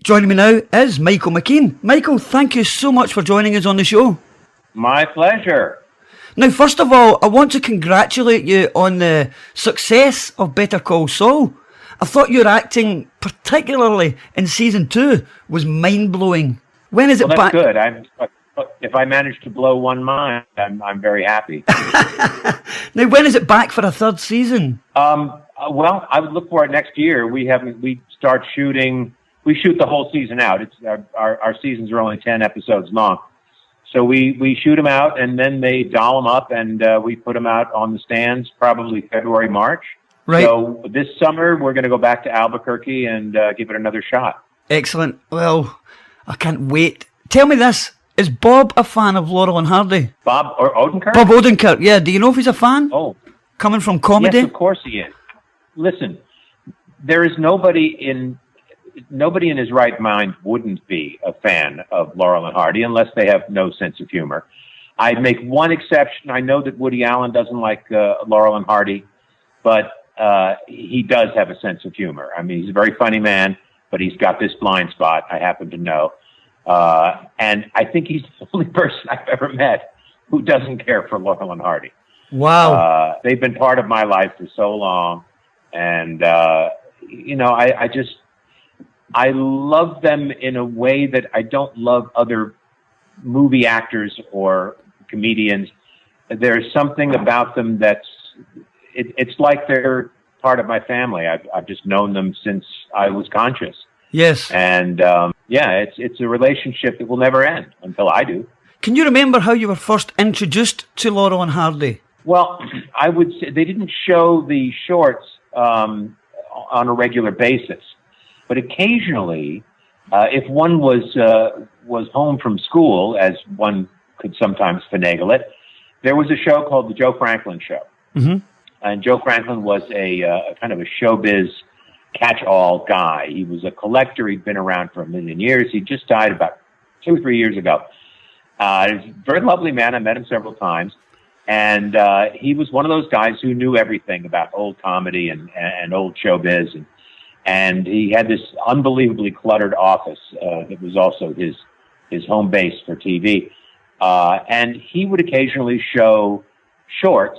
Joining me now is Michael McKean. Michael, thank you so much for joining us on the show. My pleasure. Now, first of all, I want to congratulate you on the success of Better Call Saul. I thought your acting, particularly in season 2, was mind-blowing. When is it back? That's good. If I manage to blow one mind, I'm very happy. Now, when is it back for a third season? Well, I would look for it next year. We start shooting. We shoot the whole season out. It's our seasons are only 10 episodes long, so we shoot them out and then they doll them up and we put them out on the stands probably February, March. Right. So this summer we're going to go back to Albuquerque and give it another shot. Excellent. Well, I can't wait. Tell me this. Is Bob a fan of Laurel and Hardy? Bob or Odenkirk? Bob Odenkirk, yeah. Do you know if he's a fan? Oh. Coming from comedy? Yes, of course he is. Listen, there is nobody in his right mind wouldn't be a fan of Laurel and Hardy unless they have no sense of humor. I make one exception. I know that Woody Allen doesn't like Laurel and Hardy, but he does have a sense of humor. I mean, he's a very funny man, but he's got this blind spot, I happen to know. And I think he's the only person I've ever met who doesn't care for Laurel and Hardy. Wow. They've been part of my life for so long. And, I love them in a way that I don't love other movie actors or comedians. There's something about them it's like they're part of my family. I've just known them since I was conscious. Yes. And, it's a relationship that will never end until I do. Can you remember how you were first introduced to Laurel and Hardy? Well, I would say they didn't show the shorts on a regular basis, but occasionally, if one was home from school, as one could sometimes finagle it, there was a show called the Joe Franklin Show, and Joe Franklin was a kind of a showbiz catch-all guy. He was a collector. He'd been around for a million years. He just died about 2 or 3 years ago. He was a very lovely man. I met him several times. And he was one of those guys who knew everything about old comedy and old showbiz. And he had this unbelievably cluttered office that was also his home base for TV. And he would occasionally show shorts,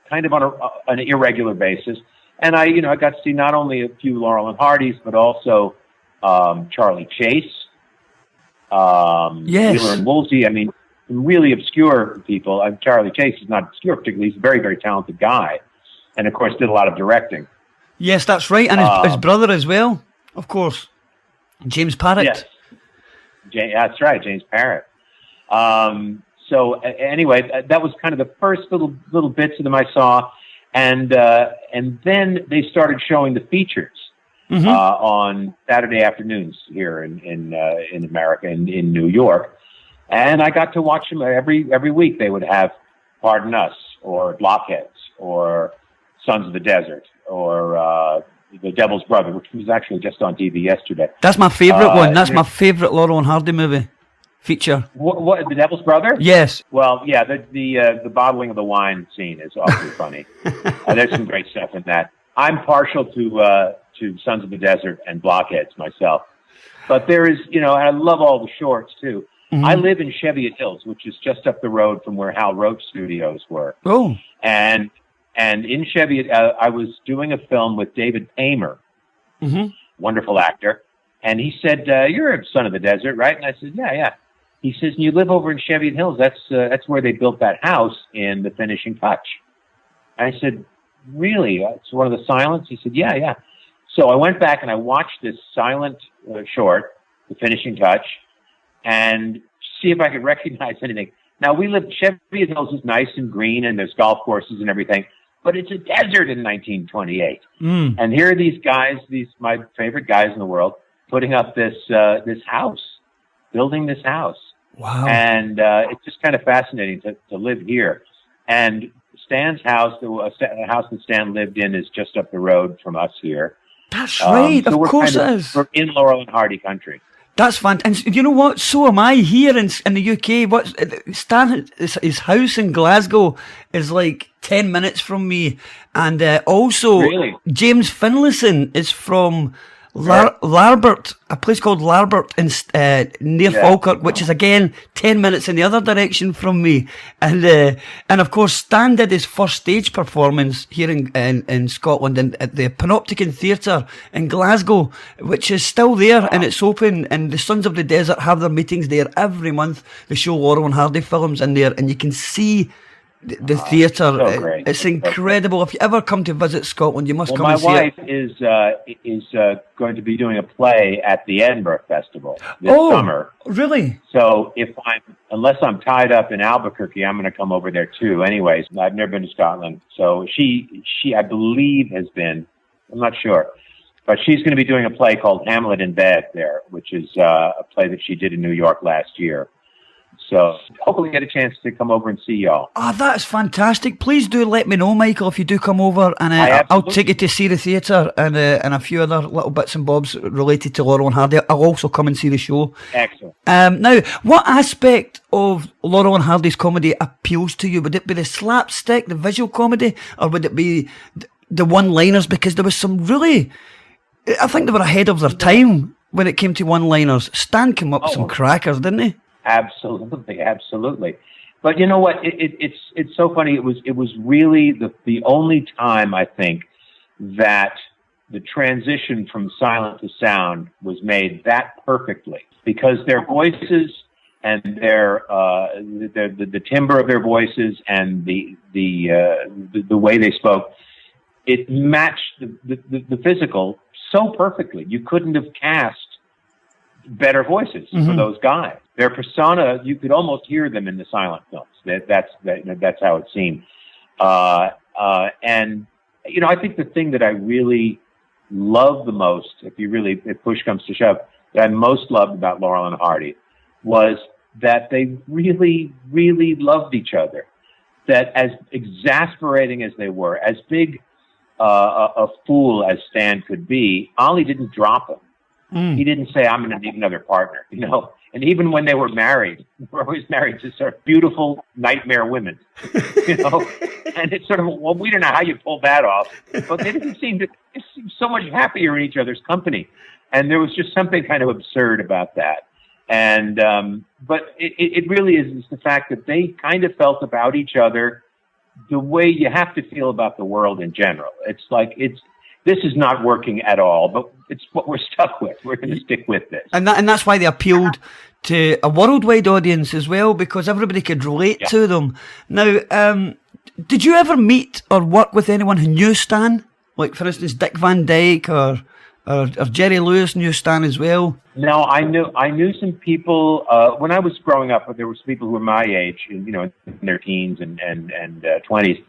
kind of on an irregular basis. And I got to see not only a few Laurel and Hardys, but also Charlie Chase, yes, Wheeler and Woolsey. I mean, really obscure people. Charlie Chase is not obscure particularly. He's a very, very talented guy. And, of course, did a lot of directing. Yes, that's right. And his brother as well, of course. James Parrott. Yes. That's right, James Parrott. So, anyway, that was kind of the first little bits of them I saw. And then they started showing the features on Saturday afternoons here in America, in New York. And I got to watch them every week. They would have Pardon Us or Blockheads or Sons of the Desert or The Devil's Brother, which was actually just on TV yesterday. That's my favourite one. That's my favourite Laurel and Hardy movie feature. What The Devil's Brother? Yes. Well, yeah, the bottling of the wine scene is awfully funny. There's some great stuff in that. I'm partial to Sons of the Desert and Blockheads myself, but there is, I love all the shorts too. I live in Cheviot Hills, which is just up the road from where Hal Roach Studios were. Oh. And in Cheviot, I was doing a film with David Paymer, wonderful actor. And he said, "You're a son of the desert, right?" And I said, "Yeah." He says, "And you live over in Cheviot Hills. That's where they built that house in The Finishing Touch." And I said, "Really? It's one of the silents?" He said, "Yeah." So I went back and I watched this silent short, The Finishing Touch, and see if I could recognize anything. Now, Cheviot Hills is nice and green, and there's golf courses and everything, but it's a desert in 1928. And here are these guys, my favorite guys in the world, putting up this house, building this house. Wow. And it's just kind of fascinating to live here. And Stan's house, the house that Stan lived in, is just up the road from us here. That's right, so of course it is. We're in Laurel and Hardy country. That's fantastic. And you know what? So am I here in the UK. Stan, his house in Glasgow is like 10 minutes from me. And also, really? James Finlayson is from Larbert, a place called Larbert near Falkirk, which is again 10 minutes in the other direction from me. And of course, Stan did his first stage performance here in Scotland at the Panopticon Theatre in Glasgow, which is still there and it's open. And the Sons of the Desert have their meetings there every month. They show Laurel and Hardy films in there, and you can see the theatre. So it's incredible. If you ever come to visit Scotland, you must come and see it. My wife is going to be doing a play at the Edinburgh Festival this summer. Really? So unless I'm tied up in Albuquerque, I'm going to come over there too. Anyways, I've never been to Scotland. So she I believe has been, I'm not sure, but she's going to be doing a play called Hamlet in Bed there, which is a play that she did in New York last year. So hopefully get a chance to come over and see y'all. That's fantastic. Please do let me know, Michael, if you do come over, and I'll take you to see the theatre and a few other little bits and bobs related to Laurel and Hardy. I'll also come and see the show. Excellent. Now, what aspect of Laurel and Hardy's comedy appeals to you? Would it be the slapstick, the visual comedy, or would it be the one-liners? Because there was some really, I think they were ahead of their time when it came to one-liners. Stan came up with some crackers, didn't he? Absolutely. But you know what? It's so funny. It was really the only time I think that the transition from silent to sound was made that perfectly, because their voices and the timbre of their voices and the way they spoke, it matched the physical so perfectly. You couldn't have cast better voices for those guys. Their persona, you could almost hear them in the silent films. That's how it seemed. And you know, I think the thing that I really love the most, if push comes to shove, that I most loved about Laurel and Hardy was that they really, really loved each other. That as exasperating as they were, as big a fool as Stan could be, Ollie didn't drop him. He didn't say, I'm going to need another partner, you know. And even when they were married, they were always married to sort of beautiful nightmare women, you know. And it's sort of, well, we don't know how you pulled that off. But they didn't seem so much happier in each other's company. And there was just something kind of absurd about that. And but it really is the fact that they kind of felt about each other the way you have to feel about the world in general. It's like, this is not working at all, but it's what we're stuck with. We're going to stick with this. And that's why they appealed to a worldwide audience as well, because everybody could relate to them. Now, did you ever meet or work with anyone who knew Stan? Like, for instance, Dick Van Dyke or Jerry Lewis knew Stan as well? No, I knew some people when I was growing up. There were some people who were my age, you know, in their teens and 20s,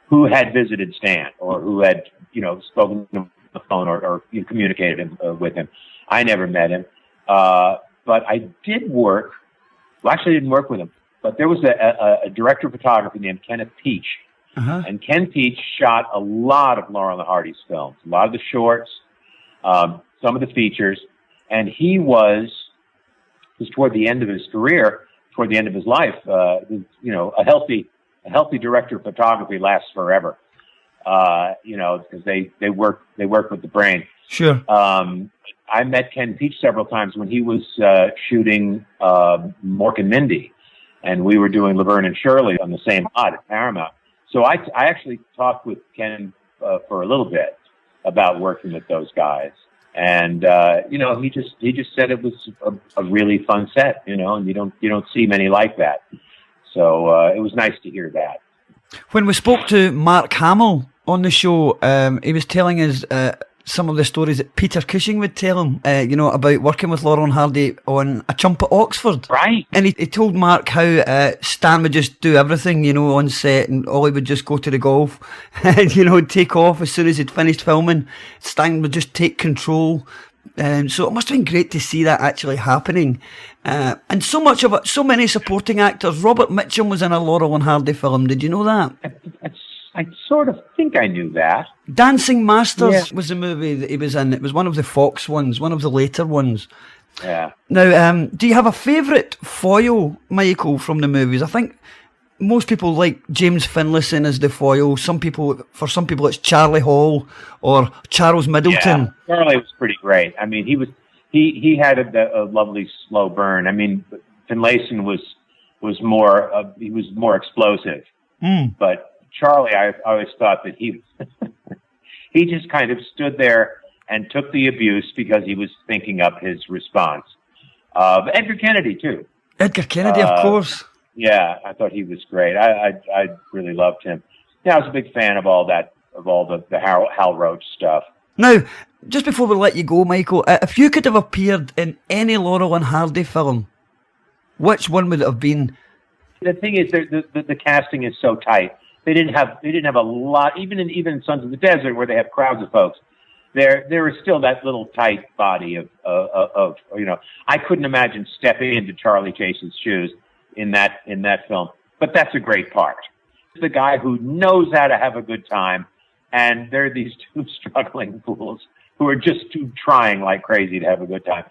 who had visited Stan or who had, you know, spoken to him on the phone or communicated with him. I never met him, but I did work. Well, actually, I didn't work with him, but there was a director of photography named Kenneth Peach, and Ken Peach shot a lot of Laurel and Hardy's films, a lot of the shorts, some of the features, and he was toward the end of his career, toward the end of his life. You know, a healthy director of photography lasts forever. You know, because they work with the brain. Sure. I met Ken Peach several times when he was shooting Mork and Mindy, and we were doing Laverne and Shirley on the same lot at Paramount. So I actually talked with Ken for a little bit about working with those guys, and you know, he just said it was a really fun set, you know, and you don't see many like that. So it was nice to hear that. When we spoke to Mark Hamill on the show, he was telling us some of the stories that Peter Cushing would tell him, you know, about working with Laurel and Hardy on A Chump at Oxford. Right. And he told Mark how Stan would just do everything, you know, on set, and Ollie would just go to the golf and, you know, take off as soon as he'd finished filming. Stan would just take control. So it must have been great to see that actually happening. And so much of it, so many supporting actors. Robert Mitchum was in a Laurel and Hardy film. Did you know that? I sort of think I knew that. Dancing Masters was the movie that he was in. It was one of the Fox ones, one of the later ones. Yeah. Now, do you have a favourite foil, Michael, from the movies? I think most people like James Finlayson as the foil. For some people, it's Charlie Hall or Charles Middleton. Yeah, Charlie was pretty great. I mean, he had a lovely slow burn. I mean, Finlayson was more explosive. But Charlie, I always thought that he just kind of stood there and took the abuse because he was thinking up his response. Edgar Kennedy too. Edgar Kennedy, of course. Yeah, I thought he was great. I really loved him. Yeah, I was a big fan of all the Hal Roach stuff. Now, just before we let you go, Michael, if you could have appeared in any Laurel and Hardy film, which one would it have been? The thing is, the casting is so tight. They didn't have a lot, even in Sons of the Desert, where they have crowds of folks. There was still that little tight body of I couldn't imagine stepping into Charlie Chase's shoes in that film. But that's a great part. The guy who knows how to have a good time, and they're these two struggling fools who are just trying like crazy to have a good time.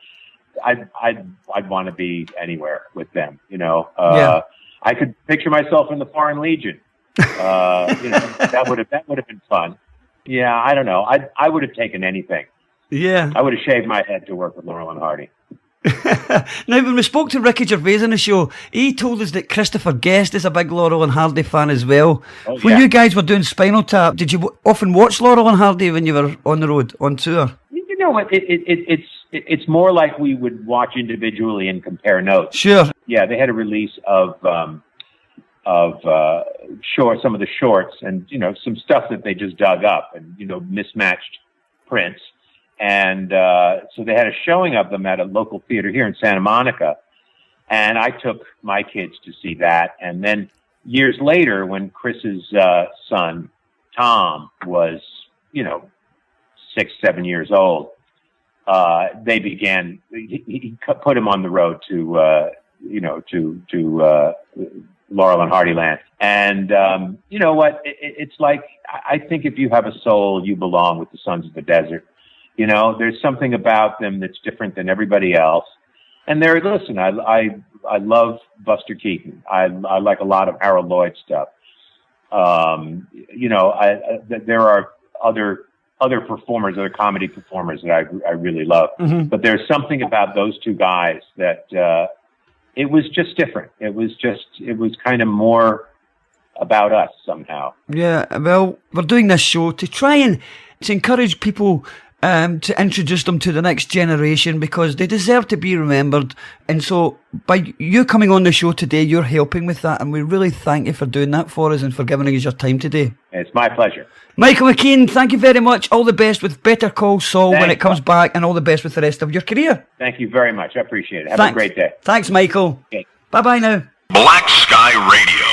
I'd want to be anywhere with them. Yeah. I could picture myself in the Foreign Legion. That would have been fun. Yeah, I don't know. I would have taken anything. Yeah. I would have shaved my head to work with Laurel and Hardy. Now, when we spoke to Ricky Gervais on the show, he told us that Christopher Guest is a big Laurel and Hardy fan as well. Oh, when you guys were doing Spinal Tap, did you often watch Laurel and Hardy when you were on the road, on tour? You know what? It's more like we would watch individually and compare notes. Sure. Yeah, they had a release of some of the shorts and some stuff that they just dug up and mismatched prints. And so they had a showing of them at a local theater here in Santa Monica. And I took my kids to see that. And then years later, when Chris's son, Tom, was, 6, 7 years old, he put him on the road to Laurel and Hardy Land. And you know what? It's like, I think if you have a soul, you belong with the Sons of the Desert. There's something about them that's different than everybody else. And listen, I love Buster Keaton. I like a lot of Harold Lloyd stuff. There are other performers, other comedy performers that I really love. Mm-hmm. But there's something about those two guys that it was just different. It was kind of more about us somehow. Yeah, well, we're doing this show to try and to encourage people to introduce them to the next generation because they deserve to be remembered. And so by you coming on the show today, you're helping with that. And we really thank you for doing that for us and for giving us your time today. It's my pleasure. Michael McKean, thank you very much. All the best with Better Call Saul when it comes back, and all the best with the rest of your career. Thank you very much. I appreciate it. Have a great day. Thanks, Michael. Okay. Bye-bye now. Black Sky Radio.